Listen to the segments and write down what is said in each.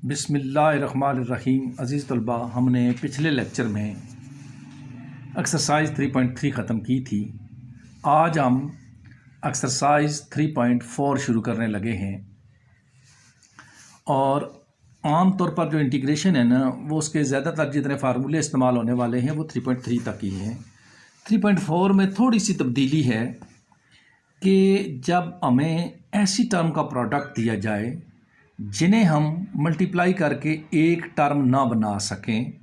बिस्मिल्लाहिर्रहमानिर्रहीम। अज़ीज़ तलबा, हमने पिछले लेक्चर में एक्सरसाइज 3.3 ख़त्म की थी। आज हम एक्सरसाइज 3.4 शुरू करने लगे हैं और आम तौर पर जो इंटीग्रेशन है ना, वो उसके ज़्यादातर जितने फार्मूले इस्तेमाल होने वाले हैं वो 3.3 तक ही हैं। 3.4 में थोड़ी सी तब्दीली है कि जब हमें ऐसी टर्म का प्रोडक्ट दिया जाए जिन्हें हम मल्टीप्लाई करके एक टर्म ना बना सकें,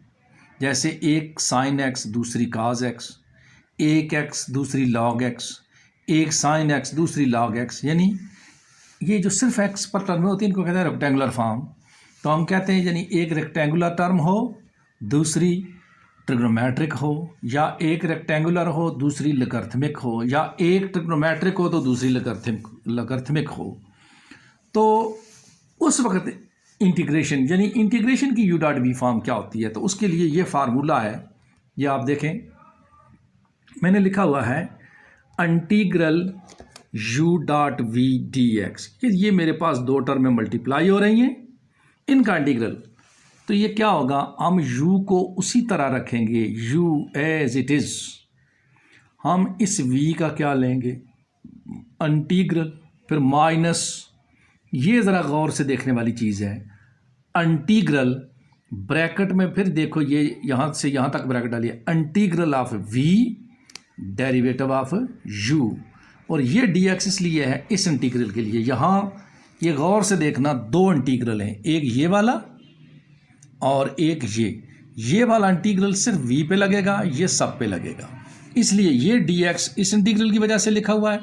जैसे एक साइन एक्स दूसरी काज एक्स, एक एक्स दूसरी लॉग एक्स, एक साइन एक्स दूसरी लॉग एक्स, यानी ये जो सिर्फ एक्स पर टर्म होती है इनको कहते हैं रेक्टेंगुलर फॉर्म। तो हम कहते हैं यानी एक रेक्टेंगुलर टर्म हो, दूसरी ट्रिग्नोमेट्रिक हो, या एक रेक्टेंगुलर हो दूसरी लॉगरिथमिक हो, या एक ट्रिग्नोमेट्रिक हो तो दूसरी लॉगरिथमिक हो। तो उस वक्त इंटीग्रेशन यानी इंटीग्रेशन की यू डॉट वी फॉर्म क्या होती है, तो उसके लिए ये फार्मूला है। ये आप देखें, मैंने लिखा हुआ है integral u dot v d x. ये मेरे पास दो टर्म में मल्टीप्लाई हो रही हैं, इनका इंटीग्रल। तो ये क्या होगा, हम u को उसी तरह रखेंगे, u एज इट इज़। हम इस v का क्या लेंगे, इंटीग्रल, फिर माइनस, ये ज़रा गौर से देखने वाली चीज़ है, इंटीग्रल ब्रैकेट में, फिर देखो ये यहाँ से यहाँ तक ब्रैकेट डालिए, integral of v derivative of u, और ये dx इसलिए है इस इंटीग्रल के लिए। यहाँ ये गौर से देखना, दो इंटीग्रल हैं, एक ये वाला और एक ये वाला इंटीग्रल सिर्फ v पे लगेगा, ये सब पे लगेगा, इसलिए ये dx इस इंटीग्रल की वजह से लिखा हुआ है,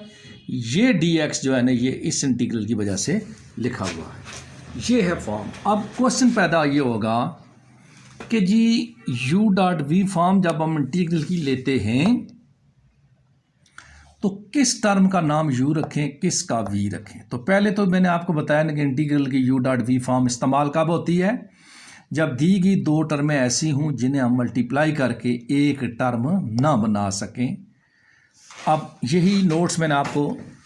ये dx जो है ना ये इस इंटीग्रल की वजह से लिखा हुआ है। ये है फॉर्म। अब क्वेश्चन पैदा ये होगा कि जी u डॉट वी फॉर्म जब हम इंटीग्रल की लेते हैं तो किस टर्म का नाम u रखें, किसका v रखें। तो पहले तो मैंने आपको बताया ना कि इंटीग्रल की u डॉट वी फॉर्म इस्तेमाल कब होती है, जब दी गई दो टर्में ऐसी हों जिन्हें हम मल्टीप्लाई करके एक टर्म ना बना सकें। अब यही नोट्स मैंने आपको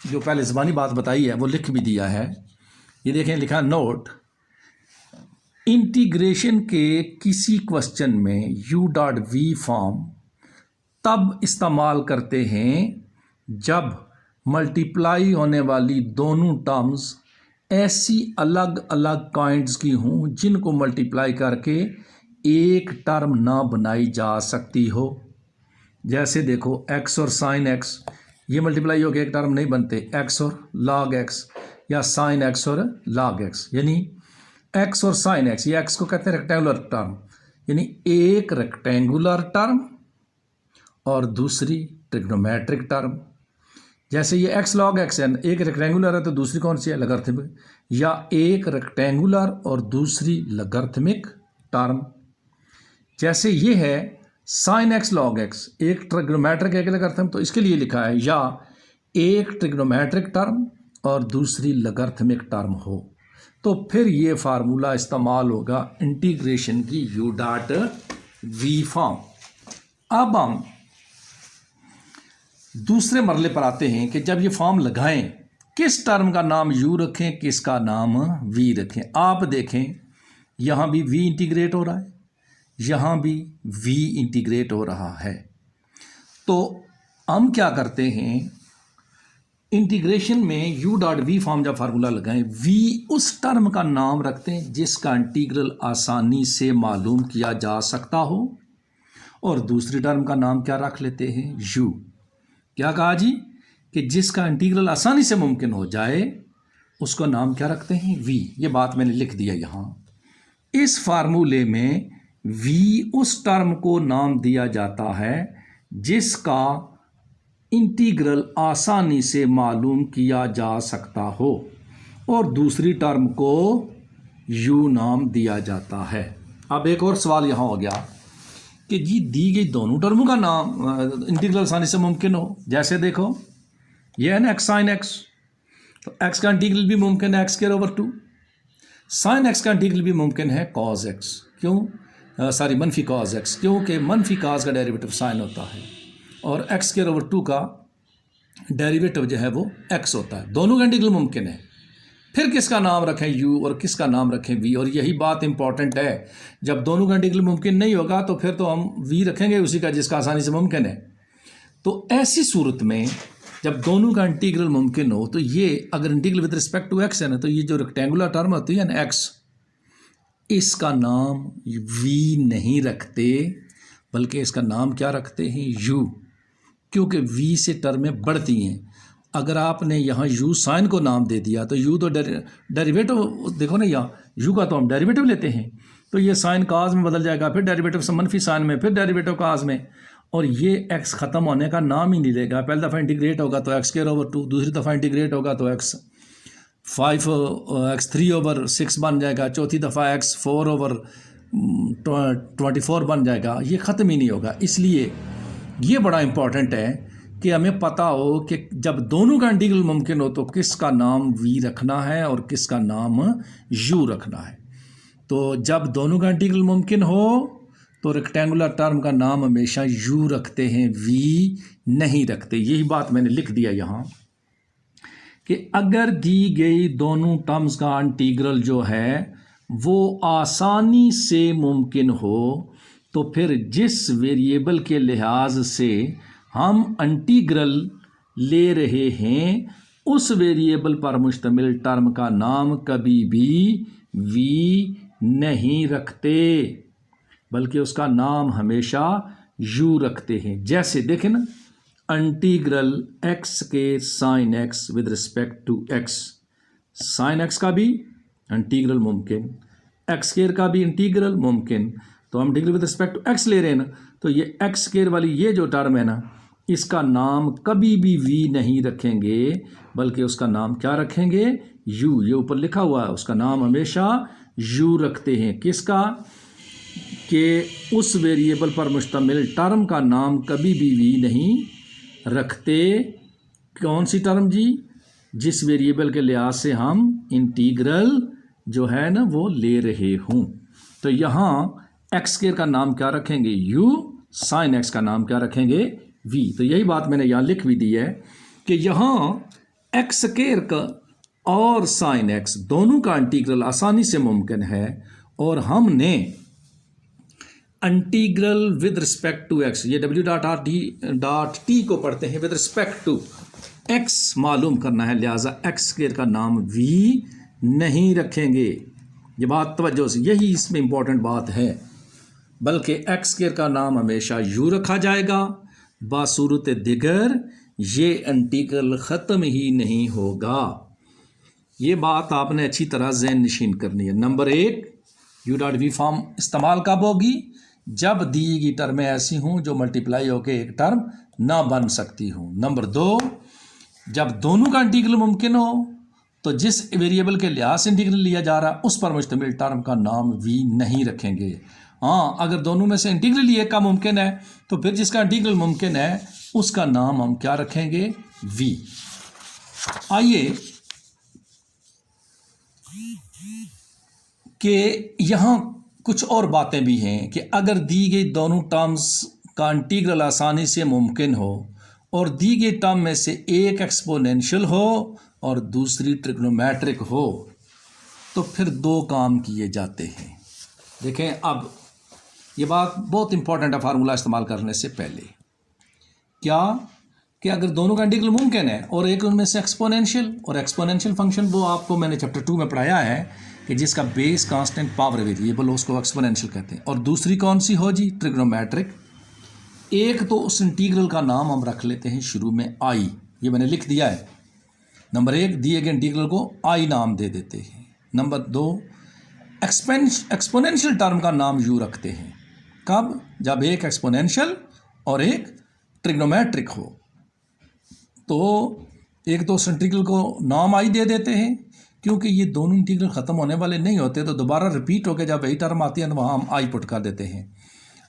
जो पहले ज़बानी बात बताई है वो लिख भी दिया है। ये देखें, लिखा नोट, इंटीग्रेशन के किसी क्वेश्चन में यू डॉट वी फॉर्म तब इस्तेमाल करते हैं जब मल्टीप्लाई होने वाली दोनों टर्म्स ऐसी अलग अलग काइंड्स की हों जिनको मल्टीप्लाई करके एक टर्म ना बनाई जा सकती हो। जैसे देखो, x और साइन x ये मल्टीप्लाई होकर एक टर्म नहीं बनते, x और log x या साइन x और log x, यानी x और साइन x, ये x को कहते हैं रेक्टेंगुलर टर्म, यानी एक रेक्टेंगुलर टर्म और दूसरी ट्रिग्नोमेट्रिक टर्म। जैसे ये x log x है, एक रेक्टेंगुलर है तो दूसरी कौन सी है, लॉगरिथमिक, या एक रेक्टेंगुलर और दूसरी लॉगरिथमिक टर्म। जैसे ये है साइन x log x, एक ट्रिग्नोमेट्रिक एक लॉगरिथम, तो इसके लिए लिखा है या एक ट्रिग्नोमेट्रिक टर्म और दूसरी लॉगरिथमिक टर्म हो, तो फिर ये फार्मूला इस्तेमाल होगा इंटीग्रेशन की यू डॉट वी फॉर्म। अब हम दूसरे मरले पर आते हैं कि जब ये फॉर्म लगाएं किस टर्म का नाम u रखें, किसका नाम v रखें। आप देखें, यहाँ भी v इंटीग्रेट हो रहा है, यहाँ भी v इंटीग्रेट हो रहा है। तो हम क्या करते हैं, इंटीग्रेशन में u डॉट वी फॉर्म जब फार्मूला लगाएं, v उस टर्म का नाम रखते हैं जिसका इंटीग्रल आसानी से मालूम किया जा सकता हो, और दूसरी टर्म का नाम क्या रख लेते हैं, u। क्या कहा जी, कि जिसका इंटीग्रल आसानी से मुमकिन हो जाए उसका नाम क्या रखते हैं, v। ये बात मैंने लिख दिया यहाँ। इस फार्मूले में v उस टर्म को नाम दिया जाता है जिसका इंटीग्रल आसानी से मालूम किया जा सकता हो, और दूसरी टर्म को u नाम दिया जाता है। अब एक और सवाल यहाँ हो गया कि जी दी गई दोनों टर्मों का नाम इंटीग्रल आसानी से मुमकिन हो। जैसे देखो, ये है ना x साइन x, तो x का इंटीग्रल भी मुमकिन है x²/2, साइन x का इंटीग्रल भी मुमकिन है cos x। क्यों, सॉरी मनफी cos x, क्योंकि मनफी cos का डेरिवेटिव साइन होता है और x²/2 का डेरिवेटिव जो है वो x होता है। दोनों का इंटीग्रल मुमकिन है, फिर किसका नाम रखें u और किसका नाम रखें v। और यही बात इंपॉर्टेंट है, जब दोनों का इंटीग्रल मुमकिन नहीं होगा तो फिर तो हम v रखेंगे उसी का जिसका आसानी से मुमकिन है। तो ऐसी सूरत में जब दोनों का इंटीग्रल मुमकिन हो तो ये अगर integral with respect to x है ना, तो ये जो रेक्टेंगुलर टर्म होती है ना x, इसका नाम v नहीं रखते बल्कि इसका नाम क्या रखते हैं, u, क्योंकि v से टर्में बढ़ती हैं। अगर आपने यहाँ u साइन को नाम दे दिया तो u तो डेरिवेटिव, देखो ना यहाँ u का तो हम डेरिवेटिव लेते हैं, तो ये साइन काज में बदल जाएगा, फिर डेरिवेटिव से मनफी साइन में, फिर डेरिवेटिव काज में, और ये x ख़त्म होने का नाम ही नहीं लेगा। पहली दफ़ा इंटीग्रेट होगा तो x²/2, दूसरी दफ़ा इंटीग्रेट होगा तो x3/6 बन जाएगा, चौथी दफ़ा x4/24 बन जाएगा, ये ख़त्म ही नहीं होगा। इसलिए ये बड़ा इम्पॉर्टेंट है कि हमें पता हो कि जब दोनों का इंटीग्रल मुमकिन हो तो किसका नाम v रखना है और किसका नाम u रखना है। तो जब दोनों का इंटीग्रल मुमकिन हो तो रेक्टेंगुलर टर्म का नाम हमेशा u रखते हैं, v नहीं रखते। यही बात मैंने लिख दिया यहाँ कि अगर दी गई दोनों टर्म्स का इंटीग्रल जो है वो आसानी से मुमकिन हो तो फिर जिस वेरिएबल के लिहाज से हम इंटीग्रल ले रहे हैं उस वेरिएबल पर मुश्तमिल टर्म का नाम कभी भी v नहीं रखते बल्कि उसका नाम हमेशा u रखते हैं। जैसे देखें ना, इंटीग्रल x के sine x with respect to x, sine x का भी इंटीग्रल मुमकिन, x² का भी इंटीग्रल मुमकिन, तो हम integral with respect to x ले रहे हैं ना, तो ये x² वाली ये जो टर्म है ना, इसका नाम कभी भी v नहीं रखेंगे बल्कि उसका नाम क्या रखेंगे, u। ये ऊपर लिखा हुआ है, उसका नाम हमेशा u रखते हैं। किसका, कि उस वेरिएबल पर मुश्तमिल टर्म का नाम कभी भी v नहीं रखते। कौन सी टर्म जी, जिस वेरिएबल के लिहाज से हम इंटीग्रल जो है ना वो ले रहे हों। तो यहाँ x² का नाम क्या रखेंगे, u, साइन x का नाम क्या रखेंगे, v। तो यही बात मैंने यहाँ लिख भी दी है कि यहाँ x² का और साइन x दोनों का इंटीग्रल आसानी से मुमकिन है, और हमने integral with respect to x, ये w.r.t को पढ़ते हैं, विद रिस्पेक्ट टू x मालूम करना है, लिहाजा x² का नाम v नहीं रखेंगे। ये बात तवज्जो से, यही इसमें इंपॉर्टेंट बात है, बल्कि x² का नाम हमेशा u रखा जाएगा। बासूरत दिगर ये इंटीग्रल ख़त्म ही नहीं होगा। ये बात आपने अच्छी तरह ज़हन नशीन करनी है। नंबर 1, u.v फॉर्म इस्तेमाल कब होगी, जब दी गई टर्में ऐसी हों जो मल्टीप्लाई होकर एक टर्म ना बन सकती हों। नंबर 2, जब दोनों का इंटीग्रल मुमकिन हो तो जिस वेरिएबल के लिहाज से इंटीग्रल लिया जा रहा है उस पर मुश्तमिल टर्म का नाम v नहीं रखेंगे। हाँ, अगर दोनों में से इंटीग्रल एक का मुमकिन है तो फिर जिसका इंटीग्रल मुमकिन है उसका नाम हम क्या रखेंगे, v। आइए कि यहाँ कुछ और बातें भी हैं कि अगर दी गई दोनों टर्म्स का इंटीग्रल आसानी से मुमकिन हो और दी गई टर्म में से एक एक्सपोनेंशियल हो और दूसरी ट्रिग्नोमेट्रिक हो तो फिर दो काम किए जाते हैं। देखें, अब ये बात बहुत इंपॉर्टेंट है फार्मूला इस्तेमाल करने से पहले, क्या कि अगर दोनों का इंटीग्रल मुमकिन है और एक उनमें से एक्सपोनेंशियल, और एक्सपोनेंशियल फंक्शन वो आपको मैंने चैप्टर 2 में पढ़ाया है कि जिसका बेस कांस्टेंट पावर वेरिएबल हो उसको एक्सपोनेंशियल कहते हैं, और दूसरी कौन सी हो जी, ट्रिग्नोमेट्रिक। एक तो उस इंटीग्रल का नाम हम रख लेते हैं शुरू में i, ये मैंने लिख दिया है। नंबर 1, दिए गए इंटीग्रल को i नाम दे देते हैं। नंबर 2, एक्सपोनेंशियल टर्म का नाम u रखते हैं। कब, जब एक एक्सपोनेंशियल और एक ट्रिग्नोमेट्रिक हो। तो एक तो उस इंटीग्रल को नाम i दे देते हैं, क्योंकि ये दोनों इंटीग्रल ख़त्म होने वाले नहीं होते तो दोबारा रिपीट होकर जब वही टर्म आती है तो वहाँ हम i पुट कर देते हैं।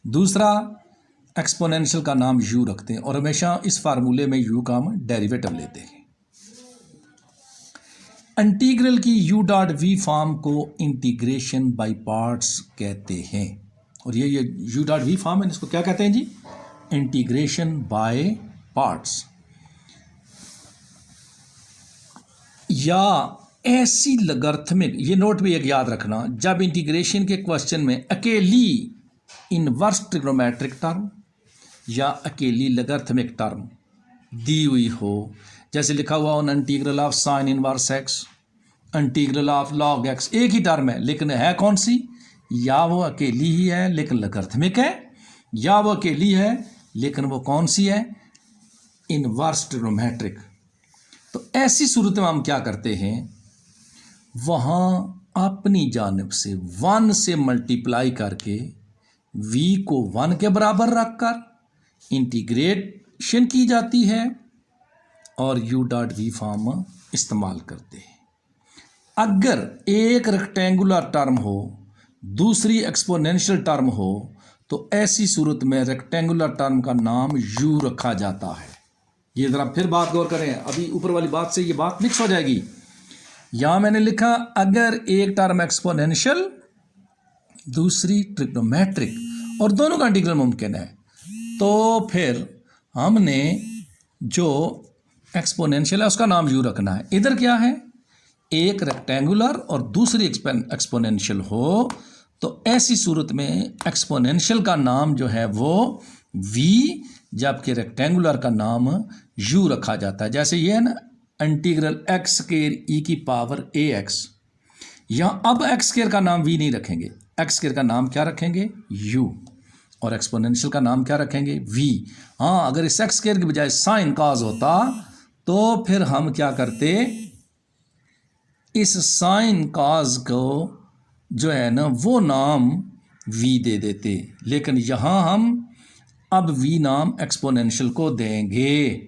दूसरा, एक्सपोनेंशियल का नाम u रखते हैं और हमेशा इस फार्मूले में u का हम डेरिवेटिव लेते हैं। इंटीग्रल की u.v फॉर्म को इंटीग्रेशन बाय पार्ट्स कहते हैं, और ये u.v फॉर्म है, इसको क्या कहते हैं जी, इंटीग्रेशन बाय पार्ट्स। या ऐसी लॉगरिथमिक, ये नोट भी एक याद रखना, जब इंटीग्रेशन के क्वेश्चन में अकेली इनवर्स ट्रिग्नोमेट्रिक टर्म या अकेली लॉगरिथमिक टर्म दी हुई हो, जैसे लिखा हुआ on integral of sine inverse x, integral of log x, एक ही टर्म है लेकिन है कौन सी, या वो अकेली ही है लेकिन लॉगरिथमिक है, या वो अकेली है लेकिन वो कौन सी है, इनवर्स ट्रिग्नोमेट्रिक। तो ऐसी सूरत में हम क्या करते हैं, वहाँ अपनी जानिब से 1 से मल्टीप्लाई करके v को 1 के बराबर रखकर इंटीग्रेशन की जाती है और u डॉट वी फॉर्म इस्तेमाल करते हैं। अगर एक रेक्टेंगुलर टर्म हो, दूसरी एक्सपोनेंशियल टर्म हो, तो ऐसी सूरत में रेक्टेंगुलर टर्म का नाम u रखा जाता है। ये ज़रा फिर बात गौर करें, अभी ऊपर वाली बात से ये बात मिक्स हो जाएगी। यहाँ मैंने लिखा अगर एक टर्म एक्सपोनेंशियल दूसरी ट्रिग्नोमेट्रिक और दोनों का इंटीग्रल मुमकिन है, तो फिर हमने जो एक्सपोनेंशियल है उसका नाम u रखना है। इधर क्या है, एक रेक्टेंगुलर और दूसरी एक्सपोनेंशियल हो, तो ऐसी सूरत में एक्सपोनेंशियल का नाम जो है वो v, जबकि रेक्टेंगुलर का नाम u रखा जाता है। जैसे ये है ना इंटीग्रल एक्स स्क्वायर ई की पावर ax, यहाँ अब एक्स स्क्वायर का नाम v नहीं रखेंगे, एक्स स्क्वायर का नाम क्या रखेंगे, u, और एक्सपोनेंशियल का नाम क्या रखेंगे, v। हाँ, अगर इस एक्स स्क्वायर की बजाय साइन काज होता तो फिर हम क्या करते, इस साइन काज को जो है ना वो नाम v दे देते, लेकिन यहाँ हम अब v नाम एक्सपोनेंशियल को देंगे।